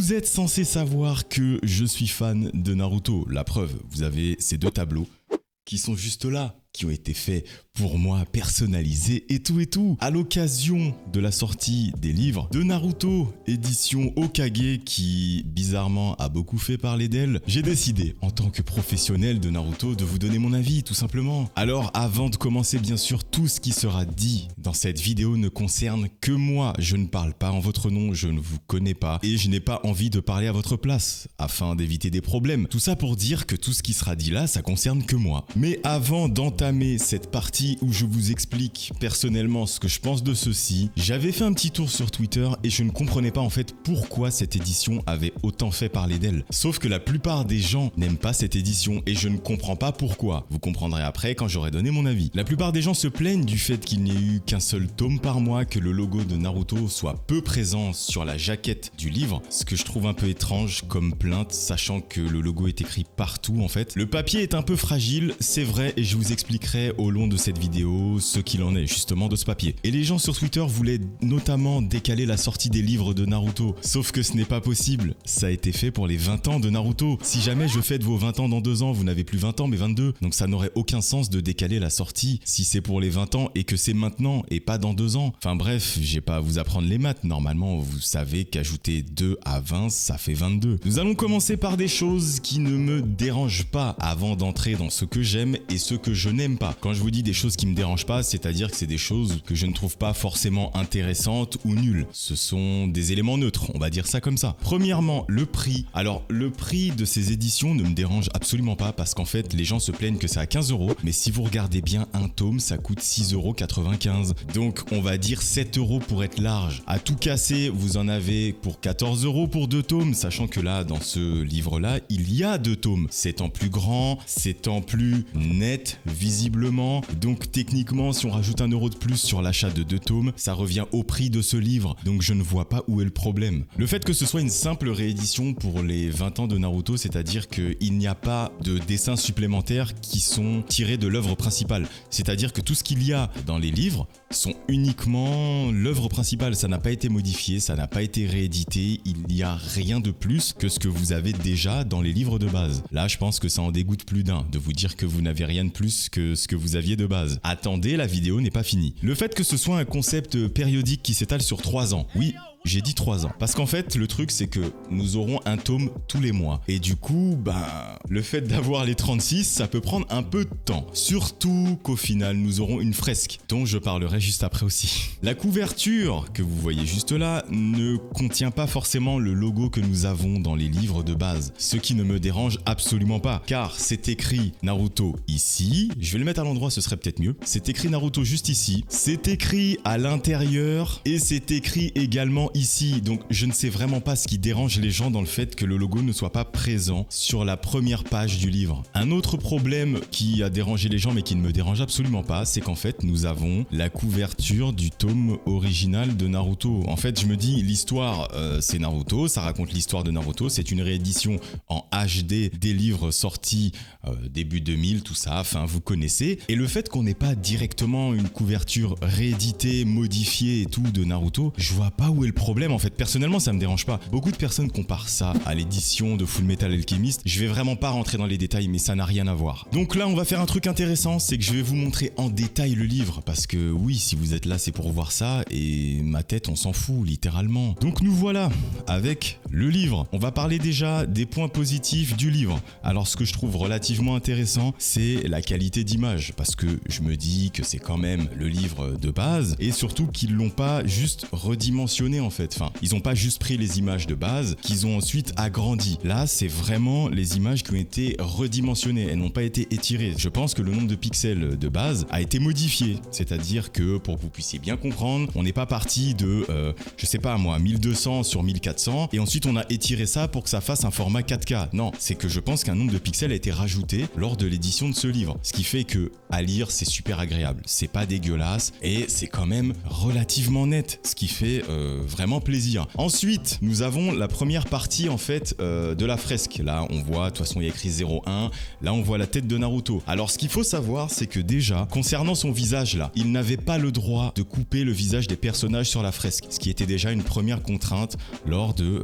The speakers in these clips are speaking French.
Vous êtes censé savoir que je suis fan de Naruto. La preuve, vous avez ces deux tableaux qui sont juste là, qui ont été faits pour moi, personnalisés et tout. À l'occasion de la sortie des livres de Naruto, édition Hokage, qui bizarrement a beaucoup fait parler d'elle, j'ai décidé, en tant que professionnel de Naruto, de vous donner mon avis, tout simplement. Alors, avant de commencer, bien sûr, tout ce qui sera dit dans cette vidéo ne concerne que moi. Je ne parle pas en votre nom, je ne vous connais pas, et je n'ai pas envie de parler à votre place, afin d'éviter des problèmes. Tout ça pour dire que tout ce qui sera dit là, ça concerne que moi. Mais avant d'entamer cette partie où je vous explique personnellement ce que je pense de ceci, j'avais fait un petit tour sur Twitter et je ne comprenais pas en fait pourquoi cette édition avait autant fait parler d'elle. Sauf que la plupart des gens n'aiment pas cette édition et je ne comprends pas pourquoi. Vous comprendrez après quand j'aurai donné mon avis. La plupart des gens se plaignent du fait qu'il n'y ait eu qu'un seul tome par mois, que le logo de Naruto soit peu présent sur la jaquette du livre, ce que je trouve un peu étrange comme plainte, sachant que le logo est écrit partout en fait. Le papier est un peu fragile, c'est vrai, et je vous expliquerai au long de cette vidéo ce qu'il en est justement de ce papier. Et les gens sur Twitter voulaient notamment décaler la sortie des livres de Naruto, sauf que ce n'est pas possible. Ça a été fait pour les 20 ans de Naruto. Si jamais je fête vos 20 ans dans 2 ans, vous n'avez plus 20 ans mais 22, donc ça n'aurait aucun sens de décaler la sortie si c'est pour les 20 ans et que c'est maintenant et pas dans 2 ans. Enfin bref, j'ai pas à vous apprendre les maths, normalement vous savez qu'ajouter 2 à 20 ça fait 22. Nous allons commencer par des choses qui ne me dérangent pas avant d'entrer dans ce que j'aime et ce que je n'aime pas. Quand je vous dis des choses qui me dérangent pas, c'est-à-dire que c'est des choses que je ne trouve pas forcément intéressantes ou nulles. Ce sont des éléments neutres, on va dire ça comme ça. Premièrement, le prix. Alors, le prix de ces éditions ne me dérange absolument pas parce qu'en fait, les gens se plaignent que c'est à 15 €, mais si vous regardez bien un tome, ça coûte 6,95 €. Donc, on va dire 7 € pour être large. À tout casser, vous en avez pour 14 € pour 2 tomes, sachant que là, dans ce livre-là, il y a 2 tomes. C'est en plus grand, c'est en plus net, visiblement. Donc techniquement, si on rajoute 1 € de plus sur l'achat de 2 tomes, ça revient au prix de ce livre. Donc je ne vois pas où est le problème. Le fait que ce soit une simple réédition pour les 20 ans de Naruto, c'est-à-dire qu'il n'y a pas de dessins supplémentaires qui sont tirés de l'œuvre principale. C'est-à-dire que tout ce qu'il y a dans les livres sont uniquement l'œuvre principale. Ça n'a pas été modifié, ça n'a pas été réédité. Il n'y a rien de plus que ce que vous avez déjà dans les livres de base. Là, je pense que ça en dégoûte plus d'un de vous dire que vous n'avez rien de plus que ce que vous aviez de base. Attendez, la vidéo n'est pas finie. Le fait que ce soit un concept périodique qui s'étale sur 3 ans, oui, j'ai dit 3 ans. Parce qu'en fait, le truc, c'est que nous aurons un tome tous les mois. Et du coup, le fait d'avoir les 36, ça peut prendre un peu de temps. Surtout qu'au final, nous aurons une fresque, dont je parlerai juste après aussi. La couverture, que vous voyez juste là, ne contient pas forcément le logo que nous avons dans les livres de base. Ce qui ne me dérange absolument pas. Car c'est écrit Naruto ici. Je vais le mettre à l'endroit, ce serait peut-être mieux. C'est écrit Naruto juste ici. C'est écrit à l'intérieur. Et c'est écrit également ici, donc je ne sais vraiment pas ce qui dérange les gens dans le fait que le logo ne soit pas présent sur la première page du livre. Un autre problème qui a dérangé les gens mais qui ne me dérange absolument pas, c'est qu'en fait nous avons la couverture du tome original de Naruto. En fait je me dis l'histoire c'est Naruto, ça raconte l'histoire de Naruto, c'est une réédition en HD des livres sortis début 2000, tout ça, enfin vous connaissez. Et le fait qu'on n'ait pas directement une couverture rééditée, modifiée et tout de Naruto, je vois pas où est le problème en fait. Personnellement ça me dérange pas. Beaucoup de personnes comparent ça à l'édition de Fullmetal Alchemist. Je vais vraiment pas rentrer dans les détails mais ça n'a rien à voir. Donc là on va faire un truc intéressant, c'est que je vais vous montrer en détail le livre parce que oui, si vous êtes là c'est pour voir ça et ma tête on s'en fout littéralement. Donc nous voilà avec le livre. On va parler déjà des points positifs du livre. Alors ce que je trouve relativement intéressant c'est la qualité d'image parce que je me dis que c'est quand même le livre de base et surtout qu'ils l'ont pas juste redimensionné en fait. Enfin, ils ont pas juste pris les images de base qu'ils ont ensuite agrandi. Là, c'est vraiment les images qui ont été redimensionnées. Elles n'ont pas été étirées. Je pense que le nombre de pixels de base a été modifié. C'est-à-dire que pour que vous puissiez bien comprendre, on n'est pas parti de, je sais pas moi, 1200 sur 1400 et ensuite on a étiré ça pour que ça fasse un format 4K. Non, c'est que je pense qu'un nombre de pixels a été rajouté lors de l'édition de ce livre. Ce qui fait que à lire, c'est super agréable. C'est pas dégueulasse et c'est quand même relativement net. Ce qui fait vraiment plaisir. Ensuite, nous avons la première partie en fait de la fresque. Là, on voit, de toute façon, il y a écrit 01. Là, on voit la tête de Naruto. Alors, ce qu'il faut savoir, c'est que déjà, concernant son visage là, il n'avait pas le droit de couper le visage des personnages sur la fresque, ce qui était déjà une première contrainte lors de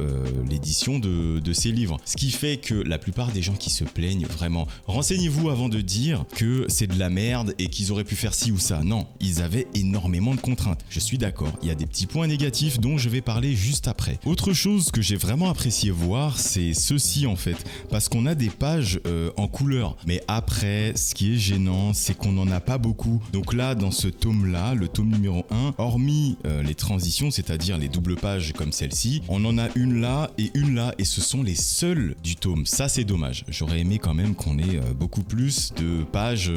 l'édition de ces livres. Ce qui fait que la plupart des gens qui se plaignent, vraiment, renseignez-vous avant de dire que c'est de la merde et qu'ils auraient pu faire ci ou ça. Non, ils avaient énormément de contraintes. Je suis d'accord, il y a des petits points négatifs dont je vais parler juste après. Autre chose que j'ai vraiment apprécié voir, c'est ceci en fait, parce qu'on a des pages en couleur. Mais après, ce qui est gênant, c'est qu'on n'en a pas beaucoup. Donc là, dans ce tome-là, le tome numéro 1, hormis les transitions, c'est-à-dire les doubles pages comme celle-ci, on en a une là, et ce sont les seules du tome. Ça, c'est dommage. J'aurais aimé quand même qu'on ait beaucoup plus de pages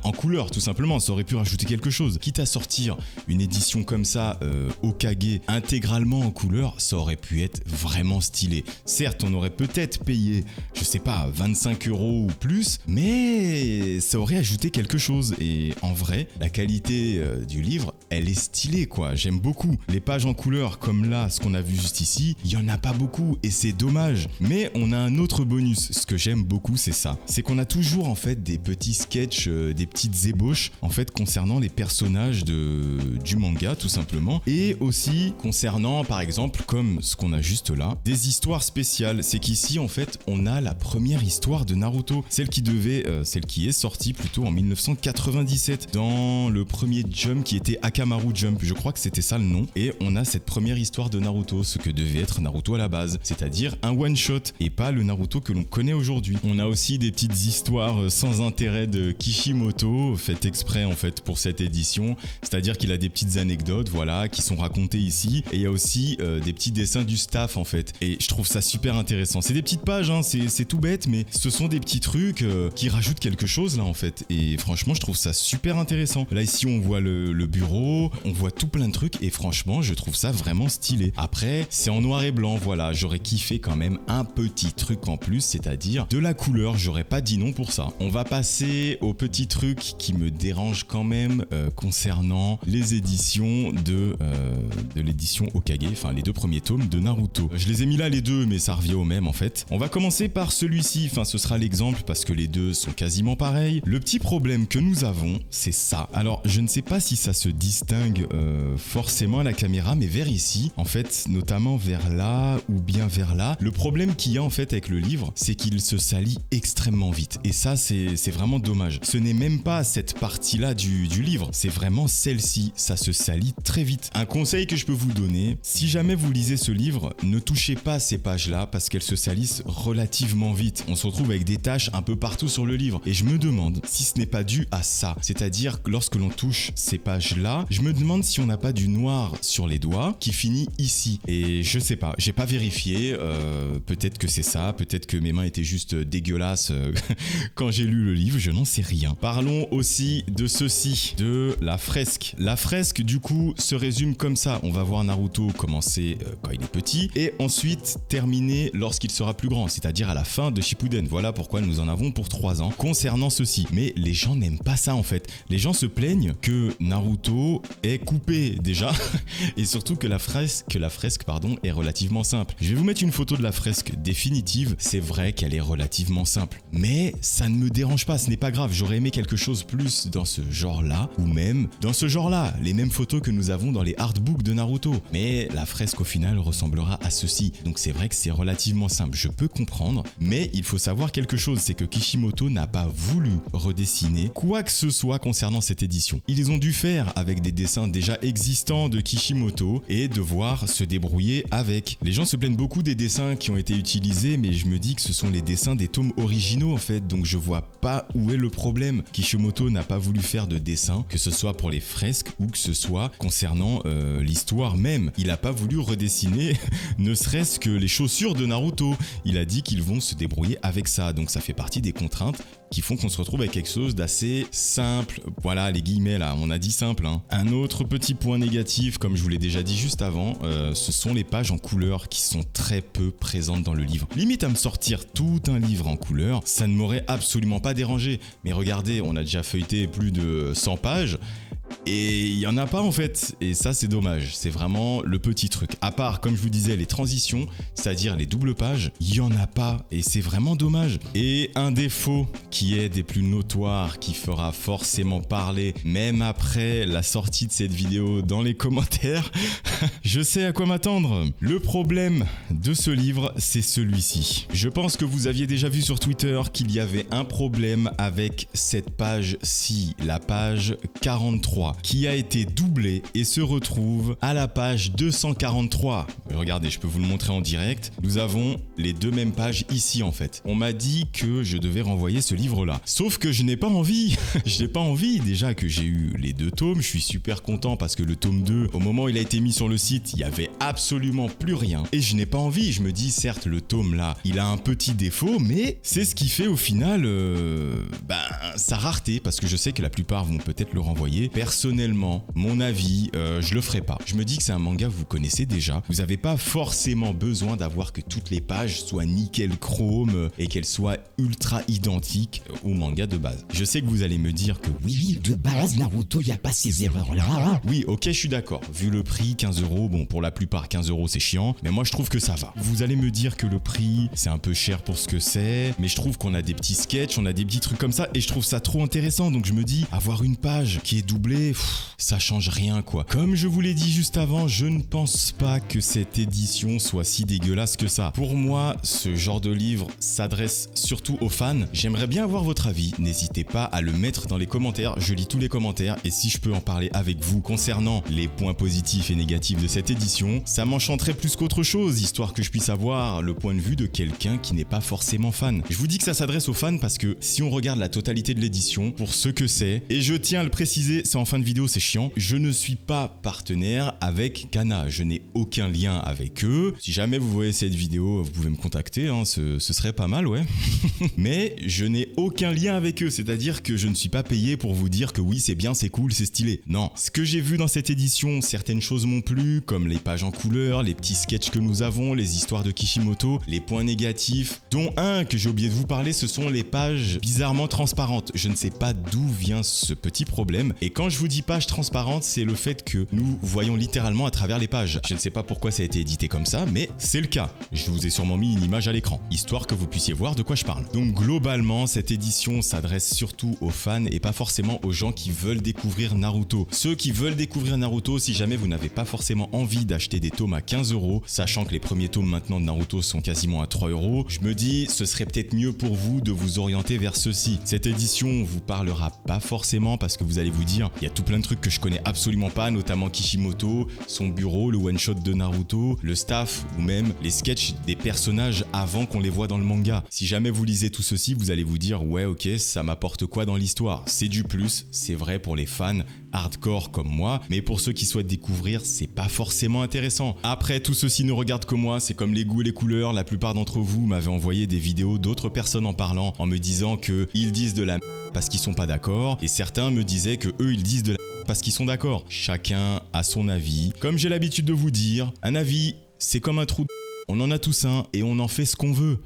en couleur, tout simplement. Ça aurait pu rajouter quelque chose. Quitte à sortir une édition comme ça, Hokage, intégralement en couleur, ça aurait pu être vraiment stylé. Certes, on aurait peut-être payé, je sais pas, 25 € ou plus, mais ça aurait ajouté quelque chose. Et en vrai, la qualité du livre, elle est stylée, quoi. J'aime beaucoup. Les pages en couleur, comme là, ce qu'on a vu juste ici, il y en a pas beaucoup, et c'est dommage. Mais on a un autre bonus. Ce que j'aime beaucoup, c'est ça. C'est qu'on a toujours, en fait, des petits sketchs, des petites ébauches, en fait, concernant les personnages du manga, tout simplement. Et aussi, concernant, par exemple, comme ce qu'on a juste là, des histoires spéciales. C'est qu'ici, en fait, on a la première histoire de Naruto. Celle qui est sortie plutôt en 1997, dans le premier Jump qui était Akamaru Jump. Je crois que c'était ça le nom. Et on a cette première histoire de Naruto, ce que devait être Naruto à la base. C'est-à-dire un one-shot, et pas le Naruto que l'on connaît aujourd'hui. On a aussi des petites histoires sans intérêt de Kishimoto, faites exprès en fait pour cette édition. C'est-à-dire qu'il a des petites anecdotes, voilà, qui sont racontées ici. Et il y a aussi des petits dessins du staff en fait. Et je trouve ça super intéressant. C'est des petites pages, hein, c'est tout bête, mais ce sont des petits trucs qui rajoutent quelque chose là en fait. Et franchement, je trouve ça super intéressant. Là ici, on voit le bureau, on voit tout plein de trucs, et franchement, je trouve ça vraiment stylé. Après, c'est en noir et blanc, voilà. J'aurais kiffé quand même un petit truc en plus, c'est-à-dire de la couleur. J'aurais pas dit non pour ça. On va passer au petit truc qui me dérange quand même concernant les éditions de l'édition Hokage, enfin les deux premiers tomes de Naruto. Je les ai mis là les deux, mais ça revient au même en fait. On va commencer par celui-ci, enfin ce sera l'exemple parce que les deux sont quasiment pareils. Le petit problème que nous avons, c'est ça. Alors je ne sais pas si ça se distingue forcément à la caméra, mais vers ici, en fait, notamment vers là ou bien vers là, le problème qu'il y a en fait avec le livre, c'est qu'il se salit extrêmement vite. Et ça, c'est vraiment dommage. Ce n'est même pas cette partie-là du livre, c'est vraiment celle-ci. Ça se salit très vite. Un conseil que je peux vous donner, si jamais vous lisez ce livre, ne touchez pas à ces pages-là parce qu'elles se salissent relativement vite. On se retrouve avec des taches un peu partout sur le livre. Et je me demande si ce n'est pas dû à ça. C'est-à-dire que lorsque l'on touche ces pages-là, je me demande si on n'a pas du noir sur les doigts qui finit ici. Et je sais pas, j'ai pas vérifié. Peut-être que c'est ça, peut-être que mes mains étaient juste dégueulasses quand j'ai lu le livre, je n'en sais rien. Parlons aussi de ceci, de la fresque. La fresque, du coup, se résume comme ça. On va voir Naruto commencer quand il est petit et ensuite terminer lorsqu'il sera plus grand, c'est-à-dire à la fin de Shippuden. Voilà pourquoi nous en avons pour 3 ans concernant ceci. Mais les gens n'aiment pas ça en fait. Les gens se plaignent que Naruto est coupé déjà et surtout que la fresque est relativement simple. Je vais vous mettre une photo de la fresque définitive. C'est vrai qu'elle est relativement simple, mais ça ne me dérange pas, ce n'est pas grave. J'aurais aimé quelque chose plus dans ce genre-là, ou même dans ce genre-là, les mêmes photos que nous avons dans les artbooks de Naruto. Mais la fresque au final ressemblera à ceci. Donc c'est vrai que c'est relativement simple, je peux comprendre, mais il faut savoir quelque chose, c'est que Kishimoto n'a pas voulu redessiner quoi que ce soit concernant cette édition. Ils ont dû faire avec des dessins déjà existants de Kishimoto et devoir se débrouiller avec. Les gens se plaignent beaucoup des dessins qui ont été utilisés, mais je me dis que ce sont les dessins des tomes originaux en fait, donc je vois pas où est le problème. Kishimoto n'a pas voulu faire de dessin, que ce soit pour les fresques ou que ce soit concernant l'histoire même. Il a pas voulu redessiner ne serait-ce que les chaussures de Naruto. Il a dit qu'ils vont se débrouiller avec ça, donc ça fait partie des contraintes qui font qu'on se retrouve avec quelque chose d'assez simple. Voilà, les guillemets là, on a dit simple. Hein. Un autre petit point négatif, comme je vous l'ai déjà dit juste avant, ce sont les pages en couleur qui sont très peu présentes dans le livre. Limite à me sortir tout un livre en couleur, ça ne m'aurait absolument pas dérangé. Mais regardez, on a déjà feuilleté plus de 100 pages. et il y en a pas en fait, et ça c'est dommage, c'est vraiment le petit truc. À part, comme je vous disais, les transitions, c'est-à-dire les doubles pages, il y en a pas, et c'est vraiment dommage. Et un défaut qui est des plus notoires, qui fera forcément parler, même après la sortie de cette vidéo dans les commentaires, je sais à quoi m'attendre. Le problème de ce livre, c'est celui-ci. Je pense que vous aviez déjà vu sur Twitter qu'il y avait un problème avec cette page-ci, la page 43, qui a été doublée et se retrouve à la page 243. Regardez, je peux vous le montrer en direct. Nous avons les deux mêmes pages ici en fait. On m'a dit que je devais renvoyer ce livre-là. Sauf que je n'ai pas envie. Je n'ai pas envie. Déjà que j'ai eu les deux tomes, je suis super content parce que le tome 2, au moment où il a été mis sur le site, il y avait absolument plus rien. Et je n'ai pas envie. Je me dis, certes, le tome là, il a un petit défaut, mais c'est ce qui fait au final sa rareté, parce que je sais que la plupart vont peut-être le renvoyer. Personnellement, mon avis, je le ferai pas. Je me dis que c'est un manga que vous connaissez déjà. Vous n'avez pas forcément besoin d'avoir que toutes les pages soient nickel chrome et qu'elles soient ultra identiques au manga de base. Je sais que vous allez me dire que oui, de base, Naruto, y a pas ces erreurs-là. Oui, ok, je suis d'accord. Vu le prix, 15 €, bon, pour la plupart, 15 € c'est chiant, mais moi je trouve que ça va. Vous allez me dire que le prix, c'est un peu cher pour ce que c'est, mais je trouve qu'on a des petits sketchs, on a des petits trucs comme ça, et je trouve ça trop intéressant, donc je me dis, avoir une page qui est doublée, ça change rien quoi. Comme je vous l'ai dit juste avant, je ne pense pas que cette édition soit si dégueulasse que ça. Pour moi, ce genre de livre s'adresse surtout aux fans. J'aimerais bien avoir votre avis, n'hésitez pas à le mettre dans les commentaires, je lis tous les commentaires, et si je peux en parler avec vous concernant les points positifs et négatifs de cette édition, ça m'enchanterait plus qu'autre chose, histoire que je puisse avoir le point de vue de quelqu'un qui n'est pas forcément fan. Je vous dis que ça s'adresse aux fans parce que si on regarde la totalité de l'édition, pour ce que c'est, et je tiens à le préciser, c'est en fin de vidéo, c'est chiant, je ne suis pas partenaire avec Kana, je n'ai aucun lien avec eux. Si jamais vous voyez cette vidéo, vous pouvez me contacter, hein, ce serait pas mal, ouais. Mais je n'ai aucun lien avec eux, c'est-à-dire que je ne suis pas payé pour vous dire que oui, c'est bien, c'est cool, c'est stylé. Non, ce que j'ai vu dans cette édition, certaines choses m'ont plu, comme les pages en couleur, les petits sketchs que nous avons, les histoires de Kishimoto, les points négatifs, dont un que j'ai oublié de vous parler, ce sont les pages bizarrement transparentes. Je ne sais pas d'où vient ce petit problème, et quand je vous dis page transparente, c'est le fait que nous voyons littéralement à travers les pages. Je ne sais pas pourquoi ça a été édité comme ça, mais c'est le cas. Je vous ai sûrement mis une image à l'écran, histoire que vous puissiez voir de quoi je parle. Donc globalement, cette édition s'adresse surtout aux fans et pas forcément aux gens qui veulent découvrir Naruto. Ceux qui veulent découvrir Naruto, si jamais vous n'avez pas forcément envie d'acheter des tomes à 15 €, sachant que les premiers tomes maintenant de Naruto sont quasiment à 3 €, je me dis ce serait peut-être mieux pour vous de vous orienter vers ceci. Cette édition vous parlera pas forcément parce que vous allez vous dire il y a tout plein de trucs que je connais absolument pas, notamment Kishimoto, son bureau, le one shot de Naruto, le staff ou même les sketchs des personnages avant qu'on les voit dans le manga. Si jamais vous lisez tout ceci, vous allez vous dire ouais ok, ça m'apporte quoi dans l'histoire? C'est du plus, c'est vrai pour les fans hardcore comme moi, mais pour ceux qui souhaitent découvrir, c'est pas forcément intéressant. Après, tout ceci ne regarde que moi, c'est comme les goûts et les couleurs, la plupart d'entre vous m'avaient envoyé des vidéos d'autres personnes en parlant, en me disant que ils disent de la parce qu'ils sont pas d'accord, et certains me disaient que eux ils disent de la parce qu'ils sont d'accord. Chacun a son avis. Comme j'ai l'habitude de vous dire, un avis, c'est comme un trou de... On en a tous un, et on en fait ce qu'on veut.